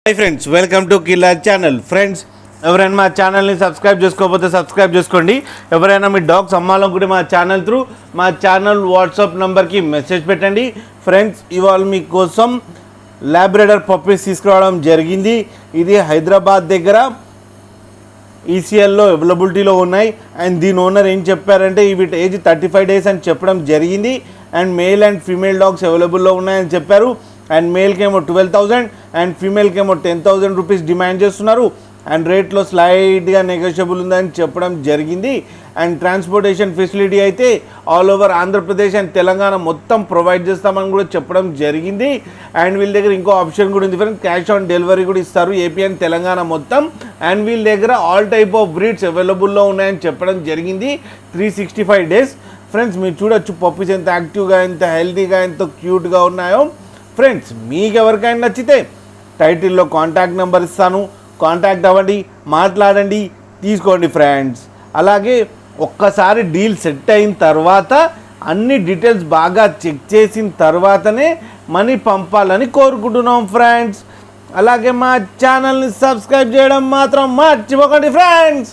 Hi friends, welcome to killer channel. Friends, ఎవరైనా మా ఛానల్ని సబ్స్క్రైబ్ చేసుకోకపోతే సబ్స్క్రైబ్ చేసుకోండి. ఎవరైనా మీ డాగ్స్ అమ్మాలనుకుంటే మా ఛానల్ త్రూ మా ఛానల్ వాట్సాప్ నెంబర్కి మెసేజ్ పెట్టండి. ఫ్రెండ్స్, ఇవాళ మీకోసం లాబ్రేడర్ పప్పీస్ తీసుకురావడం జరిగింది. ఇది హైదరాబాద్ దగ్గర ఈసీఎల్లో అవైలబిలిటీలో ఉన్నాయి. అండ్ దీని ఓనర్ ఏం చెప్పారంటే వీటి ఏజ్ 35 days అని చెప్పడం జరిగింది. And male and female dogs అవైలబుల్లో ఉన్నాయని చెప్పారు. అండ్ మేల్కి ఏమో 12,000 అండ్ ఫీమేల్కి ఏమో 10,000 రూపీస్ డిమాండ్ చేస్తున్నారు. అండ్ రేట్లో స్లైడ్గా నెగోషియబుల్ ఉందని చెప్పడం జరిగింది. అండ్ ట్రాన్స్పోర్టేషన్ ఫెసిలిటీ అయితే all over Andhra Pradesh and Telangana మొత్తం ప్రొవైడ్ చేస్తామని కూడా చెప్పడం జరిగింది. అండ్ వీళ్ళ దగ్గర ఇంకో ఆప్షన్ కూడా ఉంది ఫ్రెండ్స్, క్యాష్ ఆన్ డెలివరీ కూడా ఇస్తారు ఏపీ అండ్ తెలంగాణ మొత్తం. అండ్ వీళ్ళ దగ్గర ఆల్ టైప్ ఆఫ్ బ్రీడ్స్ అవైలబుల్లో ఉన్నాయని చెప్పడం జరిగింది. 365 days. ఫ్రెండ్స్, మీరు చూడొచ్చు పప్పీస్ ఎంత యాక్టివ్గా, ఎంత హెల్తీగా, ఎంత క్యూట్గా ఉన్నాయో. ఫ్రెండ్స్, మీకు ఎవరికైనా నచ్చితే టైటిల్లో కాంటాక్ట్ నెంబర్ ఇస్తాను, కాంటాక్ట్ అవ్వండి, మాట్లాడండి, తీసుకోండి ఫ్రెండ్స్. అలాగే ఒక్కసారి డీల్ సెట్ అయిన తర్వాత అన్ని డీటెయిల్స్ బాగా చెక్ చేసిన తర్వాతనే మనీ పంపాలని కోరుకుంటున్నాం ఫ్రెండ్స్. అలాగే మా ఛానల్ని సబ్స్క్రైబ్ చేయడం మాత్రం మర్చిపోకండి ఫ్రెండ్స్.